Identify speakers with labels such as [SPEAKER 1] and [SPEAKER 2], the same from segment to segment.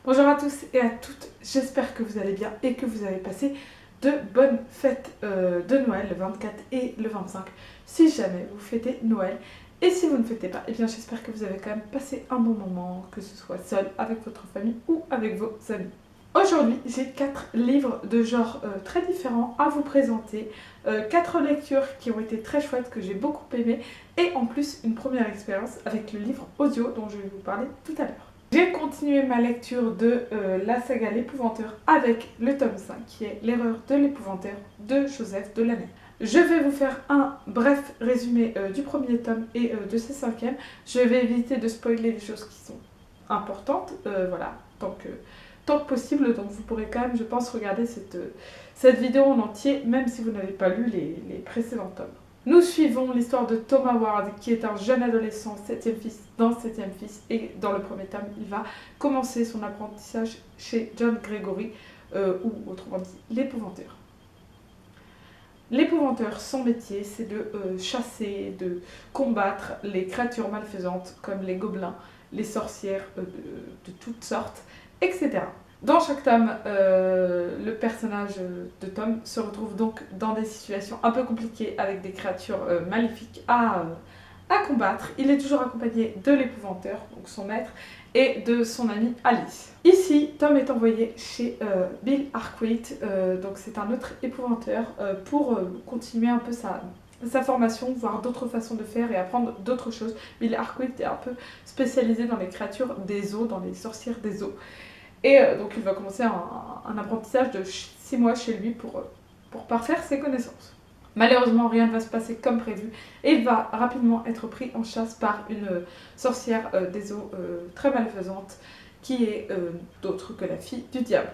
[SPEAKER 1] Bonjour à tous et à toutes, j'espère que vous allez bien et que vous avez passé de bonnes fêtes de Noël le 24 et le 25 si jamais vous fêtez Noël. Et si vous ne fêtez pas, eh bien j'espère que vous avez quand même passé un bon moment, que ce soit seul, avec votre famille ou avec vos amis. Aujourd'hui, j'ai 4 livres de genre très différents à vous présenter, 4 lectures qui ont été très chouettes, que j'ai beaucoup aimées, et en plus une première expérience avec le livre audio dont je vais vous parler tout à l'heure. J'ai continué ma lecture de la saga L'Épouvanteur avec le tome 5 qui est L'erreur de l'épouvanteur de Joseph Delaney. Je vais vous faire un bref résumé du premier tome et de ce cinquième. Je vais éviter de spoiler les choses qui sont importantes, voilà, tant que possible. Donc vous pourrez quand même, je pense, regarder cette vidéo en entier, même si vous n'avez pas lu les précédents tomes. Nous suivons l'histoire de Tom Howard, qui est un jeune adolescent, 7e fils dans 7e fils, et dans le premier tome, il va commencer son apprentissage chez John Gregory, ou autrement dit, l'épouvanteur. L'épouvanteur, son métier, c'est de chasser, de combattre les créatures malfaisantes, comme les gobelins, les sorcières de toutes sortes, etc. Dans chaque tome, le personnage de Tom se retrouve donc dans des situations un peu compliquées avec des créatures maléfiques à combattre. Il est toujours accompagné de l'épouvanteur, donc son maître, et de son amie Alice. Ici, Tom est envoyé chez Bill Arkwright, donc c'est un autre épouvanteur, pour continuer un peu sa formation, voir d'autres façons de faire et apprendre d'autres choses. Bill Arkwright est un peu spécialisé dans les créatures des eaux, dans les sorcières des eaux. Et donc il va commencer un apprentissage de 6 mois chez lui pour parfaire ses connaissances. Malheureusement, rien ne va se passer comme prévu et il va rapidement être pris en chasse par une sorcière des eaux très malfaisante qui est d'autre que la fille du diable.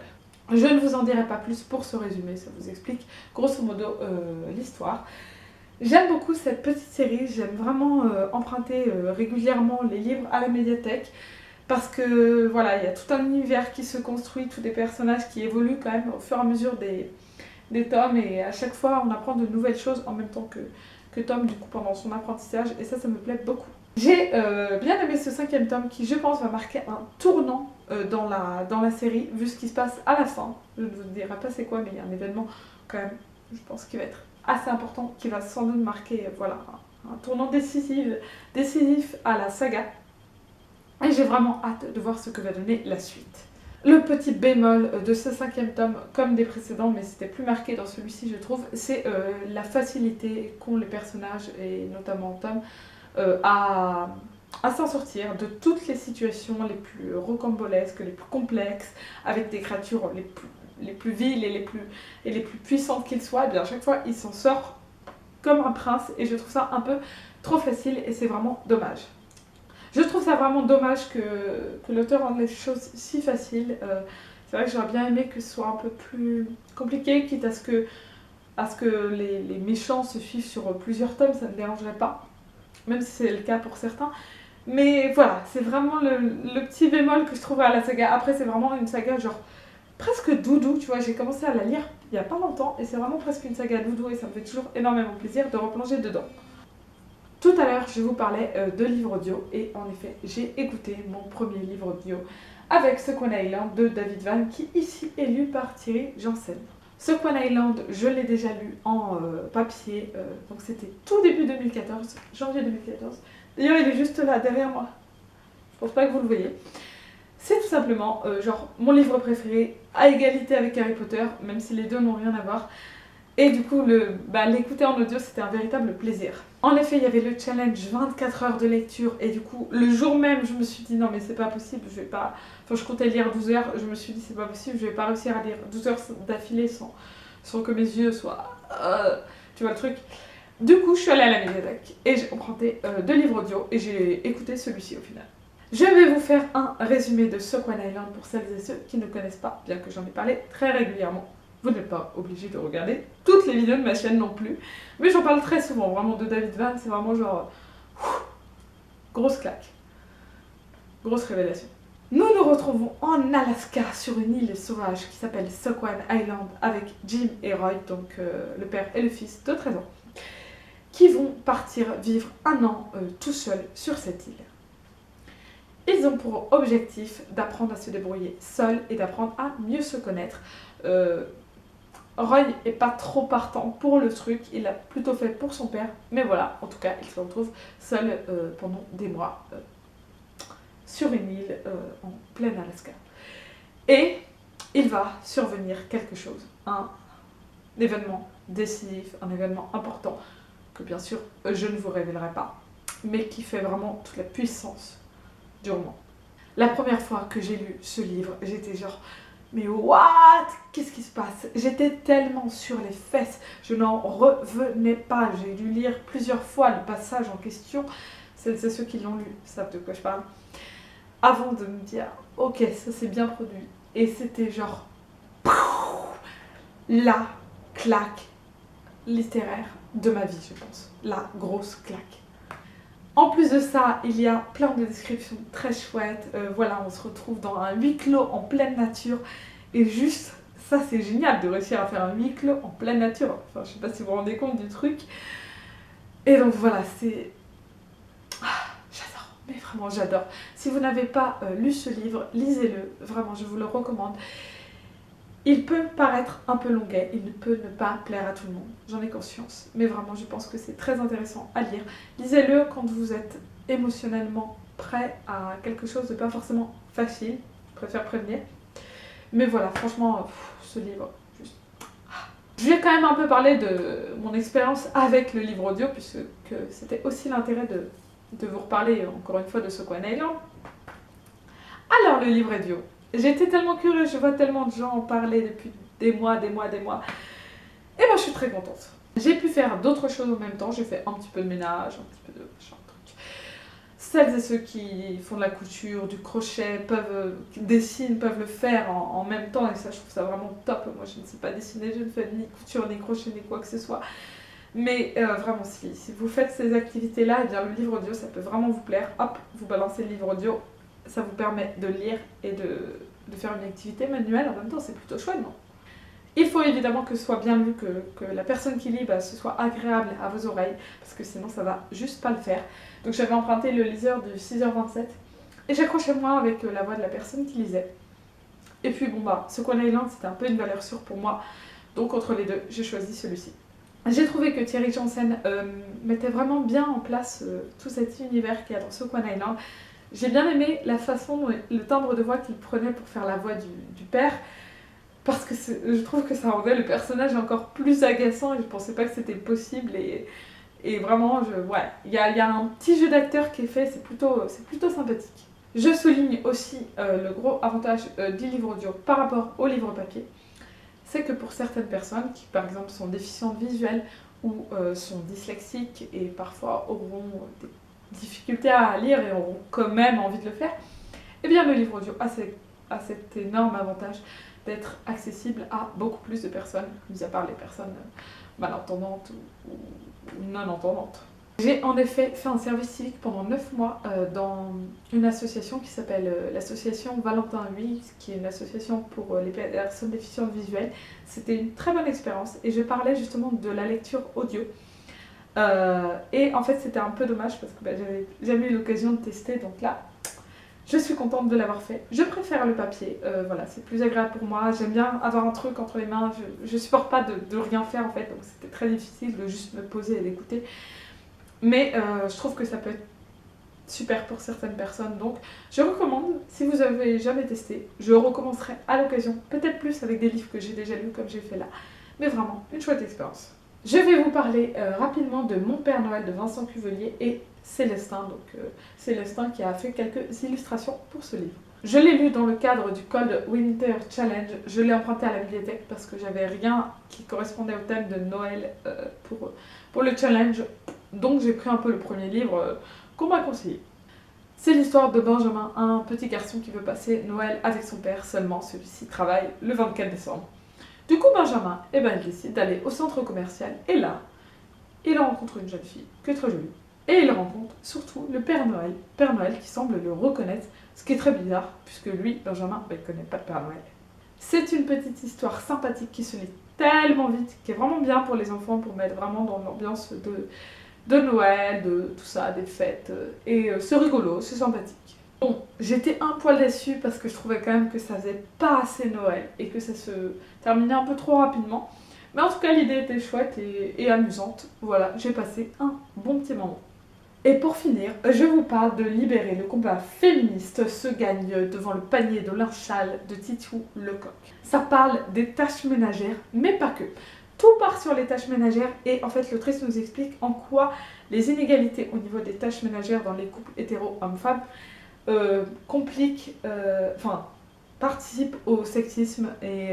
[SPEAKER 1] Je ne vous en dirai pas plus pour ce résumé, ça vous explique grosso modo l'histoire. J'aime beaucoup cette petite série, j'aime vraiment emprunter régulièrement les livres à la médiathèque. Parce que voilà, il y a tout un univers qui se construit, tous des personnages qui évoluent quand même au fur et à mesure des tomes, et à chaque fois on apprend de nouvelles choses en même temps que Tom, du coup, pendant son apprentissage, et ça me plaît beaucoup. J'ai bien aimé ce 5e tome qui, je pense, va marquer un tournant dans la série, vu ce qui se passe à la fin. Je ne vous dirai pas c'est quoi, mais il y a un événement quand même, je pense, qui va être assez important, qui va sans doute marquer voilà, un tournant décisif à la saga. Et j'ai vraiment hâte de voir ce que va donner la suite. Le petit bémol de ce 5e tome, comme des précédents, mais c'était plus marqué dans celui-ci je trouve, c'est la facilité qu'ont les personnages, et notamment Tom, à s'en sortir de toutes les situations les plus rocambolesques, les plus complexes, avec des créatures les plus viles et les plus puissantes qu'ils soient. Et bien à chaque fois il s'en sort comme un prince, et je trouve ça un peu trop facile et c'est vraiment dommage. Je trouve ça vraiment dommage que l'auteur rende les choses si faciles. C'est vrai que j'aurais bien aimé que ce soit un peu plus compliqué, quitte à ce que les méchants se suivent sur plusieurs tomes, ça ne me dérangerait pas, même si c'est le cas pour certains. Mais voilà, c'est vraiment le petit bémol que je trouve à la saga. Après, c'est vraiment une saga genre presque doudou, tu vois, j'ai commencé à la lire il n'y a pas longtemps, et c'est vraiment presque une saga doudou, et ça me fait toujours énormément plaisir de replonger dedans. Tout à l'heure, je vous parlais de livres audio, et en effet, j'ai écouté mon premier livre audio avec Sequan Island de David Vann, qui ici est lu par Thierry Janssen. Sequan Island, je l'ai déjà lu en papier, donc c'était tout début 2014, janvier 2014. D'ailleurs, il est juste là, derrière moi. Je pense pas que vous le voyez. C'est tout simplement genre mon livre préféré, à égalité avec Harry Potter, même si les deux n'ont rien à voir. Et du coup, l'écouter en audio, c'était un véritable plaisir. En effet, il y avait le challenge 24 heures de lecture, et du coup, le jour même, je me suis dit non mais c'est pas possible, je vais pas... Enfin, je comptais lire 12 heures, je me suis dit c'est pas possible, je vais pas réussir à lire 12 heures d'affilée sans que mes yeux soient... tu vois le truc. Du coup, je suis allée à la médiathèque, et j'ai emprunté 2 livres audio, et j'ai écouté celui-ci au final. Je vais vous faire un résumé de Sequan Island pour celles et ceux qui ne connaissent pas, bien que j'en ai parlé très régulièrement. Vous n'êtes pas obligé de regarder toutes les vidéos de ma chaîne non plus, mais j'en parle très souvent, vraiment, de David Vann, c'est vraiment genre... grosse claque. Grosse révélation. Nous nous retrouvons en Alaska sur une île sauvage qui s'appelle Sequan Island avec Jim et Roy, donc le père et le fils de 13 ans, qui vont partir vivre un an tout seuls sur cette île. Ils ont pour objectif d'apprendre à se débrouiller seuls et d'apprendre à mieux se connaître. Roy est pas trop partant pour le truc, il l'a plutôt fait pour son père, mais voilà, en tout cas, il se retrouve seul pendant des mois sur une île en plein Alaska. Et il va survenir quelque chose, un événement décisif, un événement important, que bien sûr je ne vous révélerai pas, mais qui fait vraiment toute la puissance du roman. La première fois que j'ai lu ce livre, j'étais genre, mais what? Qu'est-ce qui se passe? J'étais tellement sur les fesses, je n'en revenais pas. J'ai dû lire plusieurs fois le passage en question. C'est ceux qui l'ont lu savent de quoi je parle. Avant de me dire, ok, ça c'est bien produit. Et c'était genre, la claque littéraire de ma vie, je pense. La grosse claque. En plus de ça, il y a plein de descriptions très chouettes. Voilà, on se retrouve dans un huis clos en pleine nature. Et juste, ça c'est génial de réussir à faire un huis clos en pleine nature. Enfin, je sais pas si vous vous rendez compte du truc. Et donc voilà, c'est... j'adore, mais vraiment j'adore. Si vous n'avez pas lu ce livre, lisez-le. Vraiment, je vous le recommande. Il peut paraître un peu longuet, il ne peut ne pas plaire à tout le monde, j'en ai conscience, mais vraiment je pense que c'est très intéressant à lire. Lisez-le quand vous êtes émotionnellement prêt à quelque chose de pas forcément facile, je préfère prévenir. Mais voilà, franchement, ce livre, juste... Je vais quand même un peu parler de mon expérience avec le livre audio, puisque c'était aussi l'intérêt de vous reparler encore une fois de Squan Island. Alors le livre audio. J'étais tellement curieuse, je vois tellement de gens en parler depuis des mois. Et moi je suis très contente. J'ai pu faire d'autres choses en même temps, j'ai fait un petit peu de ménage, un petit peu de machin, truc. Celles et ceux qui font de la couture, du crochet, qui dessinent, peuvent le faire en même temps et ça je trouve ça vraiment top. Moi je ne sais pas dessiner, je ne fais ni couture, ni crochet, ni quoi que ce soit. Mais vraiment si vous faites ces activités là, et bien le livre audio ça peut vraiment vous plaire. Hop, vous balancez le livre audio. Ça vous permet de lire et de faire une activité manuelle en même temps, c'est plutôt chouette, non? Il faut évidemment que ce soit bien lu, que la personne qui lit, ce soit agréable à vos oreilles, parce que sinon ça va juste pas le faire. Donc j'avais emprunté le liseur du 6h27, et j'accrochais moins avec la voix de la personne qui lisait. Et puis bon Squan Island c'était un peu une valeur sûre pour moi, donc entre les deux, j'ai choisi celui-ci. J'ai trouvé que Thierry Janssen mettait vraiment bien en place tout cet univers qu'il y a dans Squan Island. J'ai bien aimé la façon, le timbre de voix qu'il prenait pour faire la voix du père, parce que je trouve que ça rendait le personnage encore plus agaçant et je pensais pas que c'était possible et vraiment, il y a un petit jeu d'acteur qui est fait, c'est plutôt sympathique. Je souligne aussi le gros avantage du livre audio par rapport au livre papier, c'est que pour certaines personnes qui par exemple sont déficientes visuelles ou sont dyslexiques et parfois auront des difficultés à lire et auront quand même envie de le faire, eh bien le livre audio a cet énorme avantage d'être accessible à beaucoup plus de personnes, mis à part les personnes malentendantes ou non entendantes. J'ai en effet fait un service civique pendant 9 mois dans une association qui s'appelle l'association Valentin Huy, qui est une association pour les personnes déficientes visuelles. C'était une très bonne expérience et je parlais justement de la lecture audio. Et en fait c'était un peu dommage parce que j'avais jamais eu l'occasion de tester, donc là je suis contente de l'avoir fait. Je préfère le papier, voilà, c'est plus agréable pour moi, j'aime bien avoir un truc entre les mains, je supporte pas de rien faire en fait, donc c'était très difficile de juste me poser et d'écouter. Mais je trouve que ça peut être super pour certaines personnes, donc je recommande, si vous avez jamais testé, je recommencerai à l'occasion, peut-être plus avec des livres que j'ai déjà lus comme j'ai fait là, mais vraiment une chouette expérience. Je vais vous parler rapidement de Mon Père Noël de Vincent Cuvelier et Célestin, donc Célestin qui a fait quelques illustrations pour ce livre. Je l'ai lu dans le cadre du Cold Winter Challenge, je l'ai emprunté à la bibliothèque parce que j'avais rien qui correspondait au thème de Noël pour le challenge, donc j'ai pris un peu le premier livre qu'on m'a conseillé. C'est l'histoire de Benjamin, un petit garçon qui veut passer Noël avec son père, seulement celui-ci travaille le 24 décembre. Du coup, Benjamin, il décide d'aller au centre commercial et là, il rencontre une jeune fille qui est très jolie. Et il rencontre surtout le Père Noël qui semble le reconnaître, ce qui est très bizarre puisque lui, Benjamin, il ne connaît pas le Père Noël. C'est une petite histoire sympathique qui se lit tellement vite, qui est vraiment bien pour les enfants, pour mettre vraiment dans l'ambiance de Noël, de tout ça, des fêtes. Et c'est rigolo, c'est sympathique. Bon, j'étais un poil déçue parce que je trouvais quand même que ça faisait pas assez Noël et que ça se terminait un peu trop rapidement. Mais en tout cas, l'idée était chouette et amusante. Voilà, j'ai passé un bon petit moment. Et pour finir, je vous parle de Libérer. Le combat féministe se gagne devant le panier de linge sale de Titou Lecoq. Ça parle des tâches ménagères, mais pas que. Tout part sur les tâches ménagères et en fait l'autrice nous explique en quoi les inégalités au niveau des tâches ménagères dans les couples hétéros hommes-femmes participent au sexisme et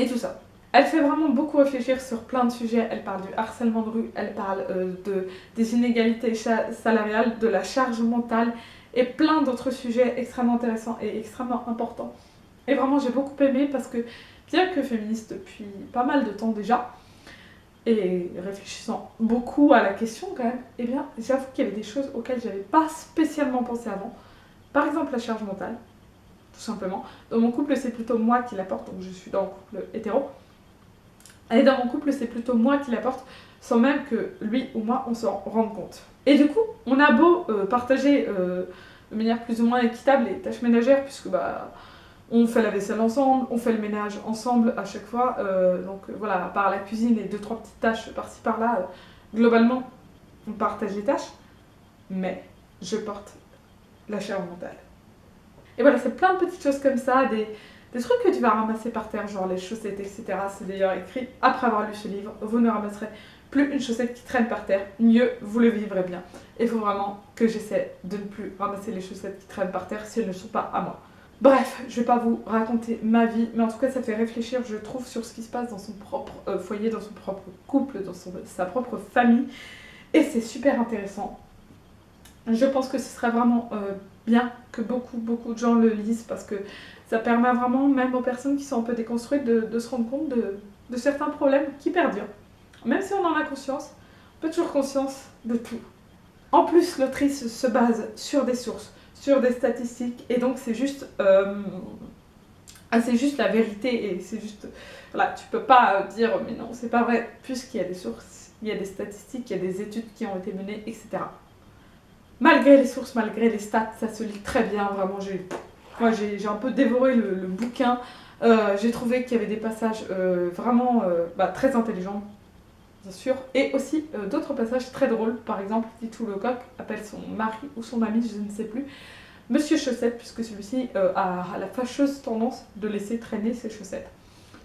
[SPEAKER 1] tout ça. Elle fait vraiment beaucoup réfléchir sur plein de sujets. Elle parle du harcèlement de rue, elle parle des inégalités salariales, de la charge mentale et plein d'autres sujets extrêmement intéressants et extrêmement importants. Et vraiment, j'ai beaucoup aimé parce que, bien que féministe depuis pas mal de temps déjà, et réfléchissant beaucoup à la question quand même, eh bien, j'avoue qu'il y avait des choses auxquelles j'avais pas spécialement pensé avant. Par exemple, la charge mentale, tout simplement. Dans mon couple, c'est plutôt moi qui la porte, donc je suis dans le couple hétéro. Et dans mon couple, c'est plutôt moi qui la porte, sans même que lui ou moi, on s'en rende compte. Et du coup, on a beau partager de manière plus ou moins équitable les tâches ménagères, puisque on fait la vaisselle ensemble, on fait le ménage ensemble à chaque fois. Donc voilà, à part la cuisine et 2-3 petites tâches par-ci par-là, globalement, on partage les tâches. Mais je porte la charge mentale. Et voilà, c'est plein de petites choses comme ça, des trucs que tu vas ramasser par terre, genre les chaussettes, etc. C'est d'ailleurs écrit après avoir lu ce livre. Vous ne ramasserez plus une chaussette qui traîne par terre, mieux vous le vivrez bien. Il faut vraiment que j'essaie de ne plus ramasser les chaussettes qui traînent par terre si elles ne sont pas à moi. Bref, je vais pas vous raconter ma vie, mais en tout cas ça fait réfléchir, je trouve, sur ce qui se passe dans son propre foyer, dans son propre couple, dans sa propre famille. Et c'est super intéressant. Je pense que ce serait vraiment bien que beaucoup de gens le lisent parce que ça permet vraiment, même aux personnes qui sont un peu déconstruites, de se rendre compte de certains problèmes qui perdurent. Même si on en a conscience, on peut toujours conscience de tout. En plus, l'autrice se base sur des sources, sur des statistiques, et donc c'est juste la vérité, et c'est juste, voilà, tu peux pas dire mais non, c'est pas vrai, puisqu'il y a des sources, il y a des statistiques, il y a des études qui ont été menées, etc. Malgré les sources, malgré les stats, ça se lit très bien, vraiment, j'ai un peu dévoré le bouquin, j'ai trouvé qu'il y avait des passages vraiment très intelligents, bien sûr, et aussi d'autres passages très drôles. Par exemple, Titou Lecoq appelle son mari ou son ami, je ne sais plus, Monsieur Chaussette, puisque celui-ci a la fâcheuse tendance de laisser traîner ses chaussettes.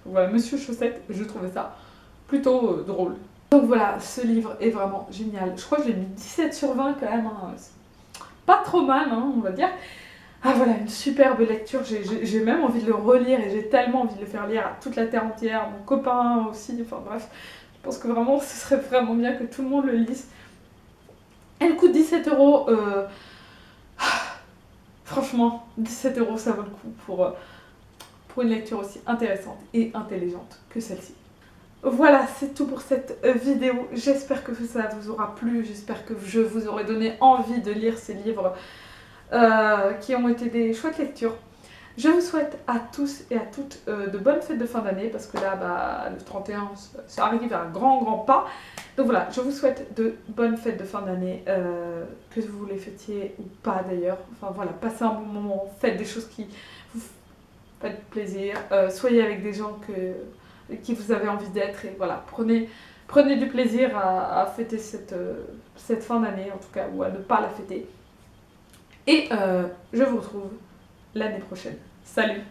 [SPEAKER 1] Donc voilà, Monsieur Chaussette, je trouvais ça plutôt drôle. Donc voilà, ce livre est vraiment génial. Je crois que je l'ai mis 17 sur 20 quand même, hein. Pas trop mal, hein, on va dire. Ah voilà, une superbe lecture, j'ai même envie de le relire et j'ai tellement envie de le faire lire à toute la terre entière, mon copain aussi, enfin bref. Je pense que vraiment, ce serait vraiment bien que tout le monde le lise. Elle coûte 17 €. Franchement, 17 €, ça vaut le coup pour une lecture aussi intéressante et intelligente que celle-ci. Voilà, c'est tout pour cette vidéo. J'espère que ça vous aura plu, j'espère que je vous aurai donné envie de lire ces livres qui ont été des chouettes lectures. Je vous souhaite à tous et à toutes de bonnes fêtes de fin d'année, parce que là, le 31, ça arrive à un grand pas. Donc voilà, je vous souhaite de bonnes fêtes de fin d'année, que vous les fêtiez ou pas d'ailleurs. Enfin voilà, passez un bon moment, faites des choses qui vous font plaisir, soyez avec des gens qui vous avez envie d'être, et voilà, prenez du plaisir à fêter cette fin d'année, en tout cas, ou à ne pas la fêter. Et je vous retrouve l'année prochaine. Salut!